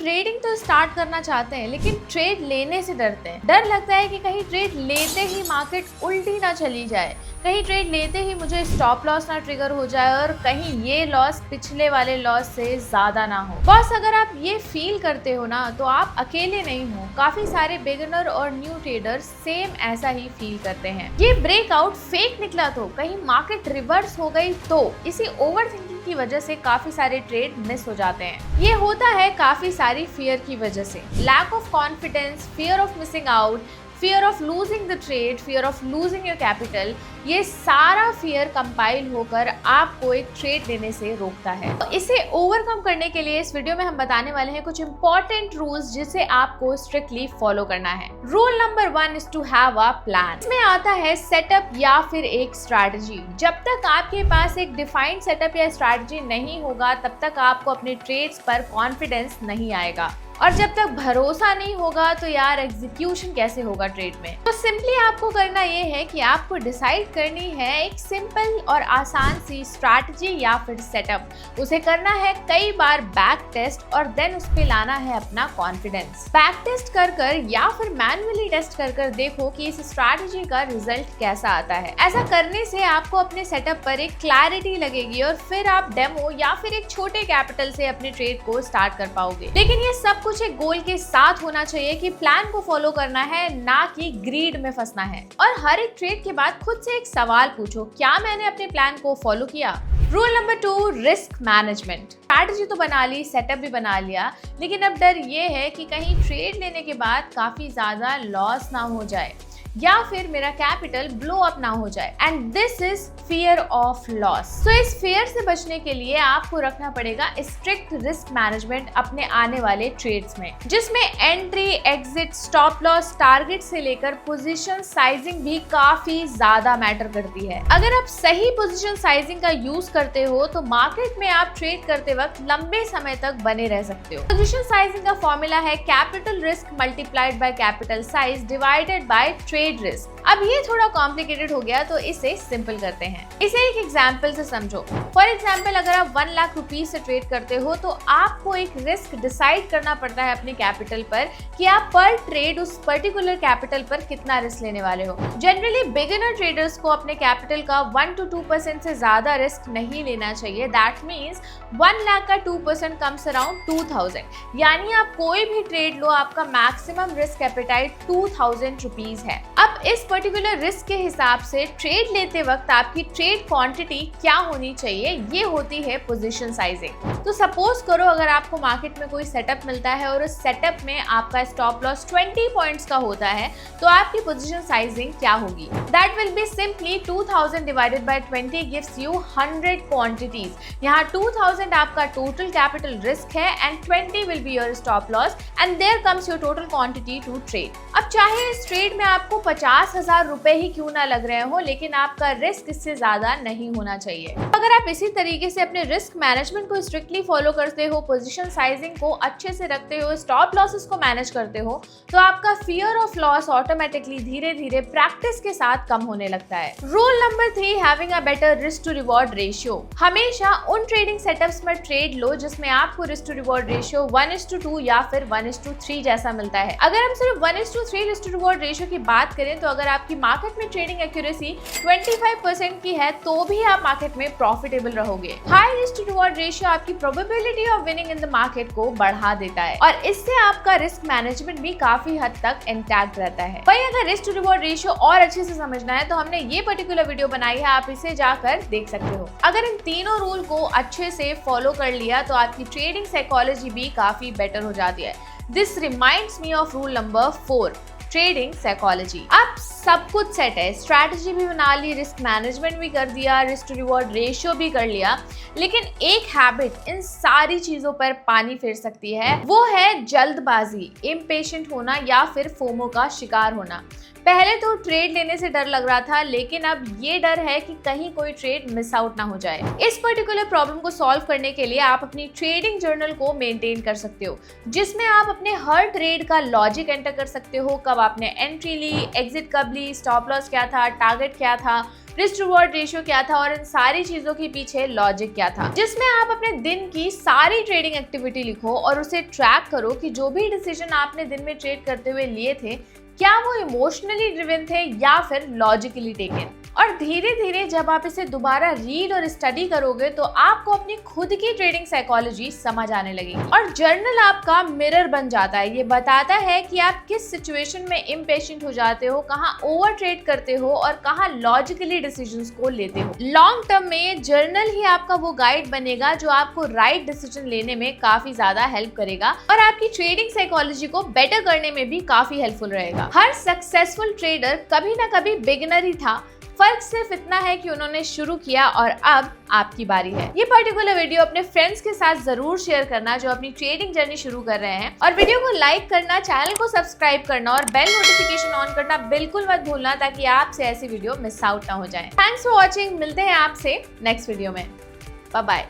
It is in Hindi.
ट्रेडिंग तो स्टार्ट करना चाहते हैं लेकिन ट्रेड लेने से डरते हैं। डर लगता है कि कहीं ट्रेड लेते ही मार्केट उल्टी ना चली जाए, कहीं ट्रेड लेते ही मुझे स्टॉप लॉस ना ट्रिगर हो जाए और कहीं ये लॉस पिछले वाले लॉस से ज्यादा ना हो। बॉस, अगर आप ये फील करते हो ना तो आप अकेले नहीं हो। काफी सारे बिगिनर और न्यू ट्रेडर्स सेम ऐसा ही फील करते हैं। ये ब्रेकआउट फेक निकला तो, कहीं मार्केट रिवर्स हो गई तो, इसी ओवरथिंकिंग की वजह से काफी सारे ट्रेड मिस हो जाते हैं। ये होता है काफी सारी फियर की वजह से। Lack of confidence, fear of missing out, fear of losing the trade, fear of losing your capital, ये सारा फियर कंपाइल होकर आपको एक ट्रेड लेने से रोकता है। तो इसे ओवरकम करने के लिए इस वीडियो में हम बताने वाले हैं कुछ इंपॉर्टेंट रूल्स जिसे आपको स्ट्रिक्टली फॉलो करना है। Rule number 1 is to have a plan. इसमें आता है सेटअप या फिर एक स्ट्रैटेजी। जब तक आपके पास एक डिफाइंड सेटअप या स्ट्रैटेजी नहीं होगा तब तक आपको अपने ट्रेड्स पर कॉन्फिडेंस नहीं आएगा, और जब तक भरोसा नहीं होगा तो यार एग्जीक्यूशन कैसे होगा ट्रेड में। तो सिंपली आपको करना ये है कि आपको डिसाइड करनी है एक सिंपल और आसान सी स्ट्रैटेजी या फिर सेटअप। उसे करना है कई बार बैक टेस्ट और देन उस पे लाना है अपना कॉन्फिडेंस। बैक टेस्ट कर कर या फिर मैन्युअली टेस्ट कर कर देखो कि इस स्ट्रैटेजी का रिजल्ट कैसा आता है। ऐसा करने से आपको अपने सेटअप पर एक क्लैरिटी लगेगी और फिर आप डेमो या फिर एक छोटे कैपिटल से अपने ट्रेड को स्टार्ट कर पाओगे। लेकिन ये सब कुछ एक गोल के साथ होना चाहिए कि प्लान को फॉलो करना है, ना कि ग्रीड में फंसना है। और हर एक ट्रेड के बाद खुद से एक सवाल पूछो, क्या मैंने अपने प्लान को फॉलो किया? Rule number 2, risk management. Strategy तो बना ली, सेटअप भी बना लिया, लेकिन अब डर ये है कि कहीं ट्रेड लेने के बाद काफी ज्यादा लॉस ना हो जाए या फिर मेरा कैपिटल ब्लो अप ना हो जाए, and this is fear of loss. तो इस फियर से बचने के लिए आपको रखना पड़ेगा स्ट्रिक्ट रिस्क मैनेजमेंट अपने आने वाले ट्रेड्स में, जिसमें entry, exit, stop loss, target से लेकर पोजीशन साइजिंग भी काफी ज्यादा मैटर करती है। अगर आप सही पोजीशन साइजिंग का यूज करते हो तो मार्केट में आप ट्रेड करते वक्त लंबे समय तक बने रह सकते हो। पोजीशन साइजिंग का फॉर्मूला है capital risk multiplied by capital size divided by trade risk. अब ये थोड़ा कॉम्प्लिकेटेड हो गया तो इसे सिंपल करते हैं। इसे एक एग्जांपल से समझो। फॉर एग्जांपल, अगर आप 1 लाख रुपीज से ट्रेड करते हो तो आपको एक रिस्क डिसाइड करना पड़ता है अपने कैपिटल पर कि आप पर ट्रेड उस पर्टिकुलर कैपिटल पर कितना रिस्क लेने वाले हो। जनरली बिगिनर ट्रेडर्स को अपने कैपिटल का 1 to 2% से ज्यादा रिस्क नहीं लेना चाहिए। दैट मीन्स 1 लाख का 2% कम्स अराउंड 2000, यानी आप कोई भी ट्रेड लो आपका मैक्सिमम रिस्क एपेटाइट 2000 रुपीज है। अब इस पर्टिकुलर रिस्क के हिसाब से ट्रेड लेते वक्त आपकी ट्रेड क्वांटिटी क्या होनी चाहिए, ये होती है पोजीशन साइजिंग। तो सपोज करो अगर आपको मार्केट में कोई सेटअप मिलता है और उस सेटअप में आपका स्टॉप लॉस 20 पॉइंट्स का होता है तो आपकी पोजीशन साइजिंग क्या होगी? That will be simply 2000 divided by 20 gives you 100 quantities. यहाँ 2000 आपका टोटल कैपिटल रिस्क है and 20 will be your stop loss and there comes your total quantity to trade. अब चाहे इस ट्रेड में आपको 50,000 रुपए ही क्यों ना लग रहे हो, लेकिन आपका रिस्क इससे ज्यादा नहीं होना चाहिए। अगर आप इसी तरीके से अपने रिस्क मैनेजमेंट को स्ट्रिक्टली फॉलो करते हो, पोजीशन साइजिंग को अच्छे से रखते हो, स्टॉप लॉसेस को मैनेज करते हो, तो आपका फियर ऑफ लॉस ऑटोमेटिकली धीरे धीरे प्रैक्टिस के साथ कम होने लगता है। Rule number 3, having a better risk to reward ratio. हमेशा उन ट्रेडिंग सेटअप्स में ट्रेड लो जिसमें आपको रिस्क टू रिवॉर्ड रेशियो 1:2 या फिर 1:3 जैसा मिलता है। अगर हम सिर्फ 1:3 रिस्क टू रिवॉर्ड रेशियो की बात करें तो अगर आपकी मार्केट में ट्रेडिंग एक्यूरेसी 25% की है तो भी आप मार्केट में प्रॉफिटेबल रहोगे। High risk to reward ratio आपकी probability of winning in the market को बढ़ा देता है और इससे आपका रिस्क मैनेजमेंट भी काफी हद तक इंटैक्ट रहता है। भाई अगर रिस्क टू रिवॉर्ड रेशियो और अच्छे से समझना है तो हमने ये पर्टिकुलर वीडियो बनाई है, आप इसे जाकर देख सकते हो। अगर इन तीनों रूल को अच्छे से फॉलो कर लिया तो आपकी ट्रेडिंग साइकोलॉजी भी काफी बेटर हो जाती है। This reminds me of rule number 4, trading psychology. अब सब कुछ सेट है, स्ट्रैटेजी भी बना ली, रिस्क मैनेजमेंट भी कर दिया, रिस्क टू रिवॉर्ड रेशियो भी कर लिया, लेकिन एक हैबिट इन सारी चीजों पर पानी फेर सकती है, वो है जल्दबाजी, इम्पेशेंट होना या फिर फोमो का शिकार होना। पहले तो ट्रेड लेने से डर लग रहा था, लेकिन अब ये डर है कि कहीं कोई ट्रेड मिस आउट ना हो जाए। इस पर्टिकुलर प्रॉब्लम को सॉल्व करने के लिए आप अपनी ट्रेडिंग जर्नल को मेंटेन कर सकते हो, जिसमें आप अपने हर ट्रेड का लॉजिक एंटर कर सकते हो। कब आपने एंट्री ली, एग्जिट कब ली, स्टॉप लॉस क्या था, टारगेट क्या था, रिस्क रिवॉर्ड रेशियो क्या था और इन सारी चीजों के पीछे लॉजिक क्या था। जिसमें आप अपने दिन की सारी ट्रेडिंग एक्टिविटी लिखो और उसे ट्रैक करो कि जो भी डिसीजन आपने दिन में ट्रेड करते हुए लिए थे, क्या वो इमोशनली ड्रिवन थे या फिर लॉजिकली टेकन। और धीरे धीरे जब आप इसे दोबारा रीड और स्टडी करोगे तो आपको अपनी खुद की ट्रेडिंग साइकोलॉजी समझ आने लगेगी। और जर्नल आपका मिरर बन जाता है। ये बताता है कि आप किस सिचुएशन में इम्पेशेंट हो जाते हो, कहाँ ओवर ट्रेड करते हो और कहाँ लॉजिकली डिसीजंस को लेते हो। लॉन्ग टर्म में जर्नल ही आपका वो गाइड बनेगा जो आपको राइट डिसीजन लेने में काफी ज्यादा हेल्प करेगा और आपकी ट्रेडिंग साइकोलॉजी को बेटर करने में भी काफी हेल्पफुल रहेगा। हर सक्सेसफुल ट्रेडर कभी ना कभी बिगिनर ही था। फर्क सिर्फ इतना है कि उन्होंने शुरू किया और अब आपकी बारी है। ये पर्टिकुलर वीडियो अपने फ्रेंड्स के साथ जरूर शेयर करना जो अपनी ट्रेडिंग जर्नी शुरू कर रहे हैं, और वीडियो को लाइक करना, चैनल को सब्सक्राइब करना और बेल नोटिफिकेशन ऑन करना बिल्कुल मत भूलना, ताकि आपसे ऐसी वीडियो मिस आउट ना हो जाए। Thanks for watching. मिलते हैं आपसे नेक्स्ट वीडियो में। Bye bye.